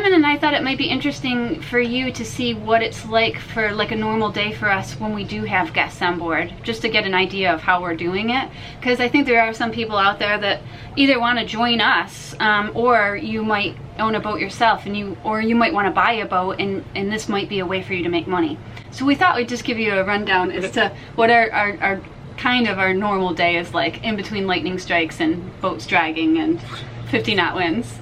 Simon and I thought it might be interesting for you to see what it's like for like a normal day for us when we do have guests on board, just to get an idea of how we're doing it. Because I think there are some people out there that either want to join us, or you might own a boat yourself, and you might want to buy a boat, and this might be a way for you to make money. So we thought we'd just give you a rundown as to what our kind of our normal day is like in between lightning strikes and boats dragging and 50-knot winds.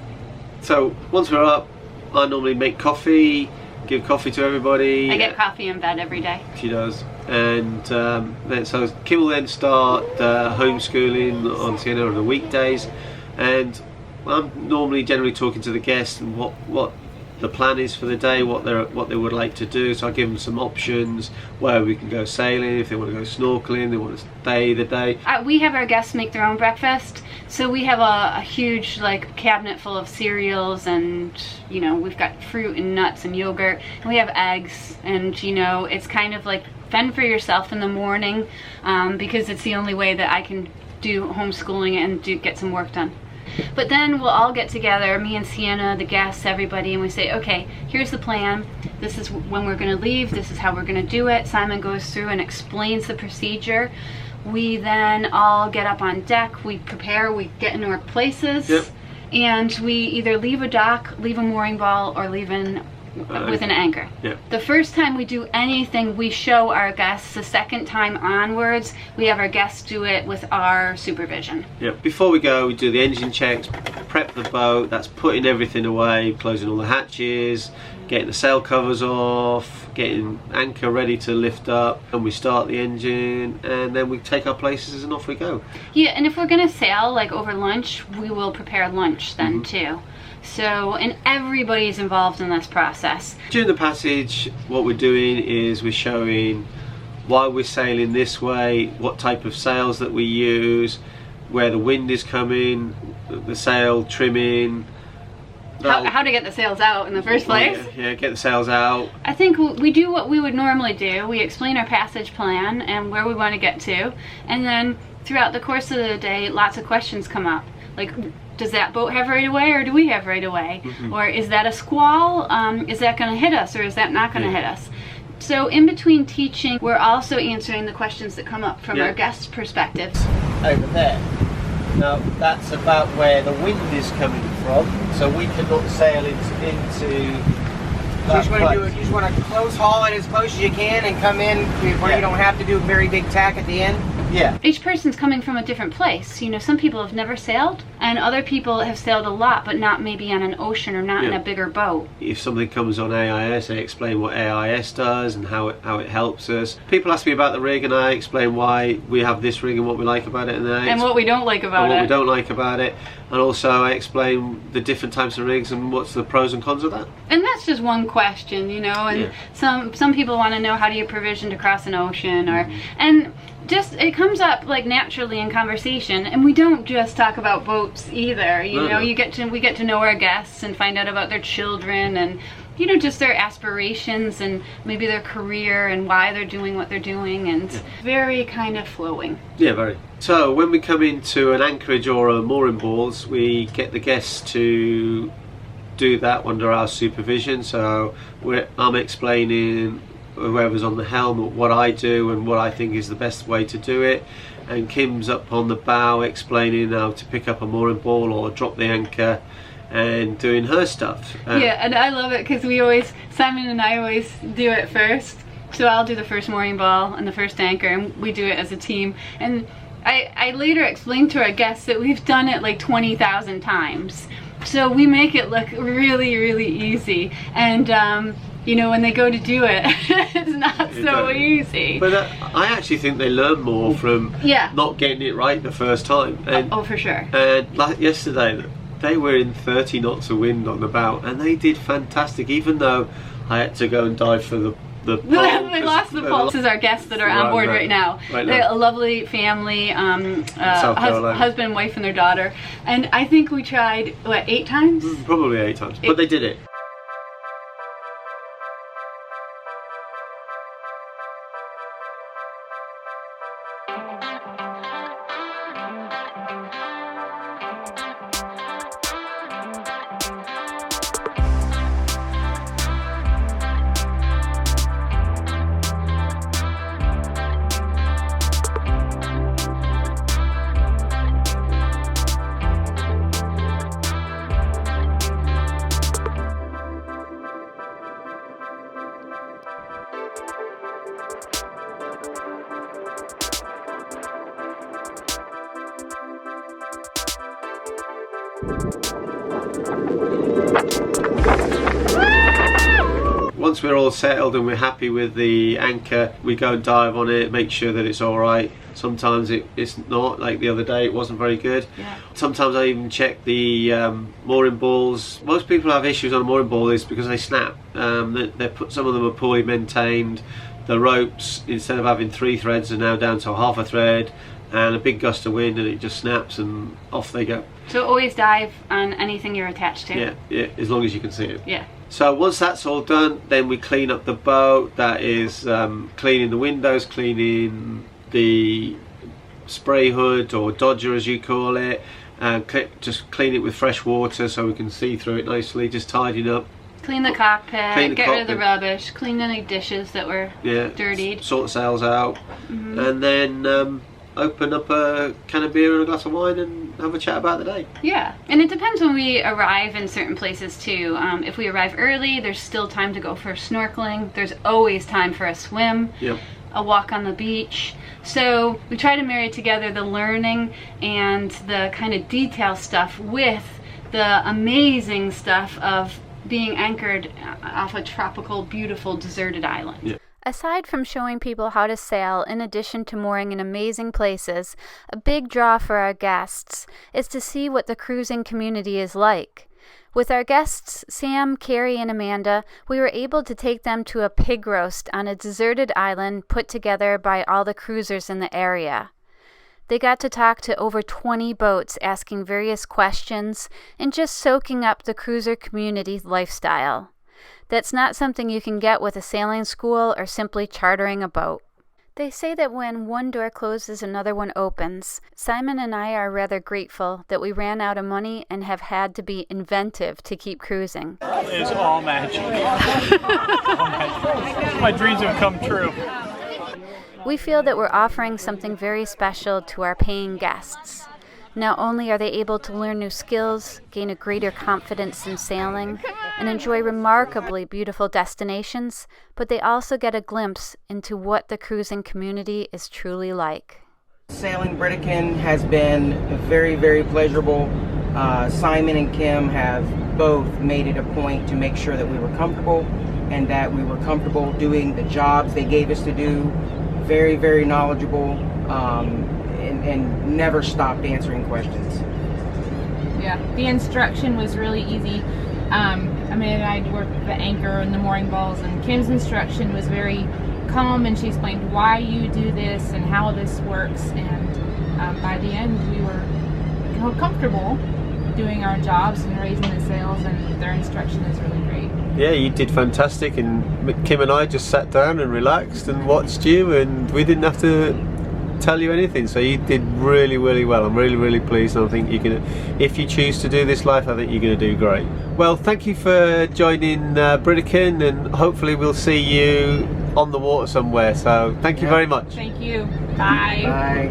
So once we're up, I normally make coffee, give coffee to everybody. I get coffee in bed every day. She does. And so Kim will then start homeschooling on Sienna on the weekdays, and I'm normally generally talking to the guests and what the plan is for the day, what they would like to do. So I give them some options where we can go sailing, if they want to go snorkeling, they want to stay the day. We have our guests make their own breakfast, so we have a huge like cabinet full of cereals, and you know, we've got fruit and nuts and yogurt, and we have eggs, and you know, it's kind of like fend for yourself in the morning, because it's the only way that I can do homeschooling and get some work done. But then we'll all get together, me and Sienna, the guests, everybody, and we say, okay, here's the plan. This is when we're going to leave. This is how we're going to do it. Simon goes through and explains the procedure. We then all get up on deck. We prepare. We get into our places. Yep. And we either leave a dock, leave a mooring ball, or leave with an anchor. Yeah. The first time we do anything, we show our guests. The second time onwards, we have our guests do it with our supervision. Yeah. Before we go, we do the engine checks, prep the boat. That's putting everything away, closing all the hatches, getting the sail covers off, getting anchor ready to lift up, and we start the engine, and then we take our places and off we go. Yeah, and if we're gonna sail like over lunch, we will prepare lunch then too. So, and everybody's involved in this process. During the passage, what we're doing is we're showing why we're sailing this way, what type of sails that we use, where the wind is coming, the sail trimming. How to get the sails out in the first place. Yeah, get the sails out. I think we do what we would normally do. We explain our passage plan and where we want to get to, and then throughout the course of the day, lots of questions come up. Like, does that boat have right of way, or do we have right of way? Or is that a squall? Is that going to hit us, or is that not going to hit us? So in between teaching, we're also answering the questions that come up from our guests' perspectives. Over there. Now that's about where the wind is coming from, so we cannot sail into You just want to close haul it as close as you can and come in where you don't have to do a very big tack at the end. Yeah. Each person's coming from a different place. You know, some people have never sailed, and other people have sailed a lot, but not maybe on an ocean or not in a bigger boat. If something comes on AIS, I explain what AIS does and how it helps us. People ask me about the rig, and I explain why we have this rig and what we like about it, and what we don't like about and it. what we don't like about it. And also I explain the different types of rigs and what's the pros and cons of that. And that's just one question, you know, and some people want to know, how do you provision to cross an ocean, or and just it comes up like naturally in conversation. And we don't just talk about boats either, you know. We get to know our guests and find out about their children, and you know, just their aspirations and maybe their career and why they're doing what they're doing, and very kind of flowing. Yeah, very. So when we come into an anchorage or a mooring balls, we get the guests to do that under our supervision. So I'm explaining whoever's on the helm what I do and what I think is the best way to do it, and Kim's up on the bow explaining how to pick up a mooring ball or drop the anchor and doing her stuff. Yeah, and I love it because Simon and I always do it first. So I'll do the first mooring ball and the first anchor, and we do it as a team. And I later explained to our guests that we've done it like 20,000 times. So we make it look really, really easy. And you know, when they go to do it, it's not so easy. But I actually think they learn more from not getting it right the first time. And, oh, for sure. And like yesterday, they were in 30 knots of wind on the bow, and they did fantastic, even though I had to go and dive for the pole. We lost the pole. This is our guests that are on board right now. They're a lovely family, husband and wife and their daughter. And I think we tried, what, 8 times? Probably 8 times, but they did it. Once we're all settled and we're happy with the anchor, we go and dive on it, make sure that it's all right. Sometimes it's not, like the other day it wasn't very good. Yeah. Sometimes I even check the mooring balls. Most people have issues on a mooring ball is because they snap. Some of them are poorly maintained. The ropes, instead of having 3 threads, are now down to half a thread, and a big gust of wind and it just snaps and off they go. So always dive on anything you're attached to. Yeah, as long as you can see it. Yeah. So once that's all done, then we clean up the boat. That is cleaning the windows, cleaning the spray hood, or dodger as you call it, and just clean it with fresh water so we can see through it nicely, just tidying up. Clean the cockpit, get rid of the rubbish, clean any dishes that were dirtied. Sort the sails out, and then open up a can of beer and a glass of wine and have a chat about the day. Yeah, and it depends when we arrive in certain places too. If we arrive early, there's still time to go for snorkeling. There's always time for a swim, a walk on the beach. So we try to marry together the learning and the kind of detail stuff with the amazing stuff of being anchored off a tropical, beautiful, deserted island. Yeah. Aside from showing people how to sail, in addition to mooring in amazing places, a big draw for our guests is to see what the cruising community is like. With our guests, Sam, Carrie, and Amanda, we were able to take them to a pig roast on a deserted island put together by all the cruisers in the area. They got to talk to over 20 boats, asking various questions and just soaking up the cruiser community's lifestyle. That's not something you can get with a sailing school or simply chartering a boat. They say that when one door closes, another one opens. Simon and I are rather grateful that we ran out of money and have had to be inventive to keep cruising. It's all magic. My dreams have come true. We feel that we're offering something very special to our paying guests. Not only are they able to learn new skills, gain a greater confidence in sailing, and enjoy remarkably beautiful destinations, but they also get a glimpse into what the cruising community is truly like. Sailing Britican has been very, very pleasurable. Simon and Kim have both made it a point to make sure that we were comfortable and that we were comfortable doing the jobs they gave us to do. Very, very knowledgeable. And never stopped answering questions. Yeah, the instruction was really easy. Amanda and I worked the anchor and the mooring balls, and Kim's instruction was very calm, and she explained why you do this and how this works, and by the end we were comfortable doing our jobs and raising the sails, and their instruction is really great. Yeah, you did fantastic, and Kim and I just sat down and relaxed and watched you, and we didn't have to tell you anything, so you did really, really well. I'm really, really pleased, and I think you're gonna, if you choose to do this life, I think you're gonna do great. Well, thank you for joining Britican, and hopefully we'll see you on the water somewhere, so thank you very much. Thank you. Bye. Bye.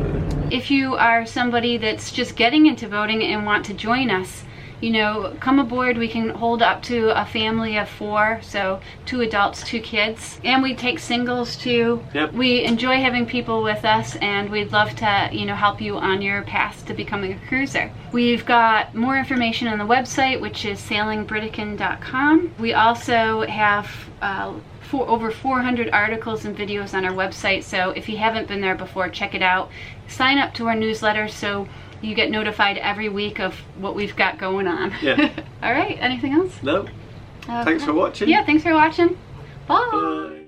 If you are somebody that's just getting into boating and want to join us, you know, come aboard. We can hold up to a family of 4, so 2 adults, 2 kids, and we take singles too. Yep. We enjoy having people with us, and we'd love to, you know, help you on your path to becoming a cruiser. We've got more information on the website, which is sailingbritican.com. We also have over 400 articles and videos on our website, so if you haven't been there before, check it out. Sign up to our newsletter so you get notified every week of what we've got going on. Yeah. All right, anything else? No. Thanks for watching. Yeah, thanks for watching. Bye. Bye.